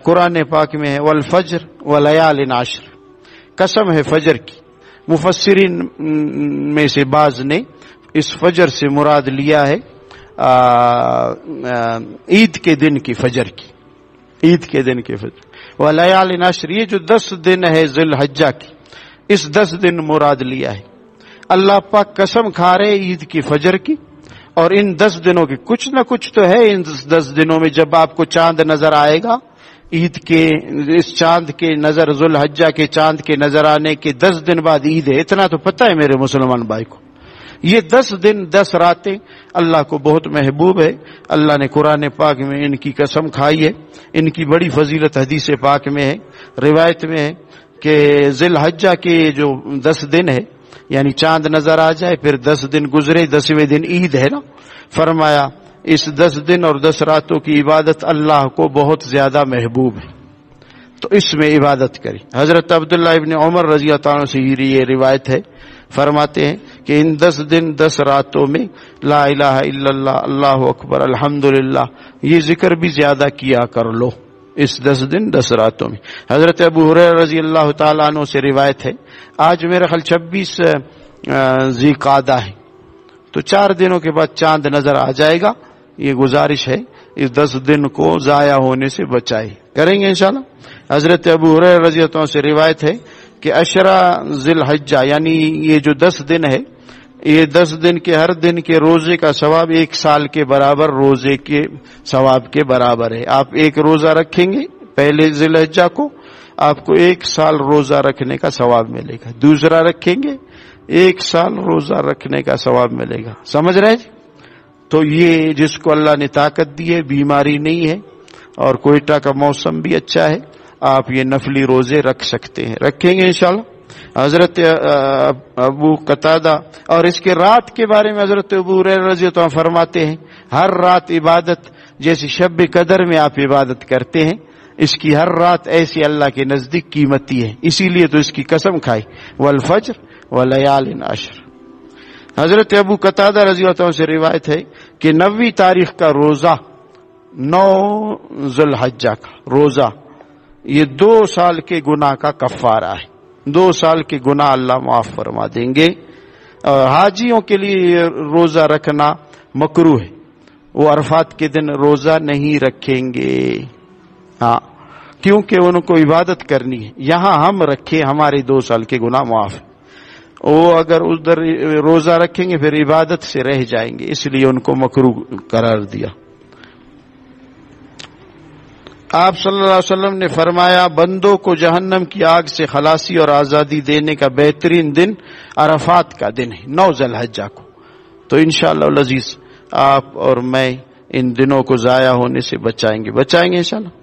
قرآن پاک میں ہے والفجر ولیال عشر، قسم ہے فجر کی۔ مفسرین میں سے بعض نے اس فجر سے مراد لیا ہے عید کے دن کی فجر کی، عید کے دن کی فجر۔ ولیال عشر، یہ جو 10 دن ہے ذی الحجہ کی، اس 10 دن مراد لیا ہے۔ اللہ پاک قسم کھا رہے عید کی فجر کی، اور ان 10 دنوں کی کچھ نہ کچھ تو ہے ان 10 دنوں میں۔ جب آپ کو چاند نظر آئے گا عید کے، اس چاند کے نظر، ذی الحجہ کے چاند کے نظر آنے کے 10 دن بعد عید ہے، اتنا تو پتہ ہے میرے مسلمان بھائی کو۔ یہ 10 دن 10 راتیں اللہ کو بہت محبوب ہے۔ اللہ نے قرآن پاک میں ان کی قسم کھائی ہے، ان کی بڑی فضیلت حدیث پاک میں ہے، روایت میں ہے کہ ذی الحجہ کے جو 10 دن ہے، یعنی چاند نظر آ جائے پھر 10 دن گزرے، 10ویں دن عید ہے نا، فرمایا اس 10 دن اور 10 راتوں کی عبادت اللہ کو بہت زیادہ محبوب ہے، تو اس میں عبادت کری۔ حضرت عبداللہ ابن عمر رضی اللہ عنہ سے یہ روایت ہے، فرماتے ہیں کہ ان 10 دن 10 راتوں میں لا الہ الا اللہ، اللہ اکبر، الحمدللہ، یہ ذکر بھی زیادہ کیا کر لو اس 10 دن 10 راتوں میں۔ حضرت ابو ہریرہ رضی اللہ تعالیٰ عنہ سے روایت ہے، آج میرا خیال 26 ذی قعدہ ہے، تو 4 دنوں کے بعد چاند نظر آ جائے گا۔ یہ گزارش ہے اس 10 دن کو ضائع ہونے سے بچائے، کریں گے انشاءاللہ۔ حضرت ابو ہریرہ رضی اللہ عنہ سے روایت ہے کہ عشرہ ذی الحجہ، یعنی یہ جو 10 دن ہے، یہ 10 دن کے ہر دن کے روزے کا ثواب 1 سال کے برابر روزے کے ثواب کے برابر ہے۔ آپ ایک روزہ رکھیں گے پہلے ذی الحجہ کو، آپ کو 1 سال روزہ رکھنے کا ثواب ملے گا، دوسرا رکھیں گے 1 سال روزہ رکھنے کا ثواب ملے گا، سمجھ رہے ہیں؟ تو یہ جس کو اللہ نے طاقت دی ہے، بیماری نہیں ہے، اور کوئٹہ کا موسم بھی اچھا ہے، آپ یہ نفلی روزے رکھ سکتے ہیں، رکھیں گے انشاءاللہ۔ حضرت ابو قتادہ، اور اس کے رات کے بارے میں حضرت ابو ہریرہ رضی اللہ عنہ فرماتے ہیں، ہر رات عبادت جیسے شب قدر میں آپ عبادت کرتے ہیں، اس کی ہر رات ایسی اللہ کے نزدیک قیمتی ہے، اسی لیے تو اس کی قسم کھائی، والفجر ولیال عشر۔ حضرت ابو قتادہ رضی اللہ عنہ سے روایت ہے کہ 9ویں تاریخ کا روزہ، 9 ذی الحجہ کا روزہ، یہ 2 سال کے گناہ کا کفارہ ہے، 2 سال کے گناہ اللہ معاف فرما دیں گے۔ اور حاجیوں کے لیے روزہ رکھنا مکروہ ہے، وہ عرفات کے دن روزہ نہیں رکھیں گے، ہاں، کیونکہ ان کو عبادت کرنی ہے۔ یہاں ہم رکھیں، ہمارے 2 سال کے گناہ معاف ہیں، وہ اگر ادھر روزہ رکھیں گے پھر عبادت سے رہ جائیں گے، اس لیے ان کو مکروہ قرار دیا۔ آپ صلی اللہ علیہ وسلم نے فرمایا، بندوں کو جہنم کی آگ سے خلاصی اور آزادی دینے کا بہترین دن عرفات کا دن ہے، 9 ذی الحجہ کو۔ تو انشاءاللہ العزیز آپ اور میں ان دنوں کو ضائع ہونے سے بچائیں گے انشاءاللہ۔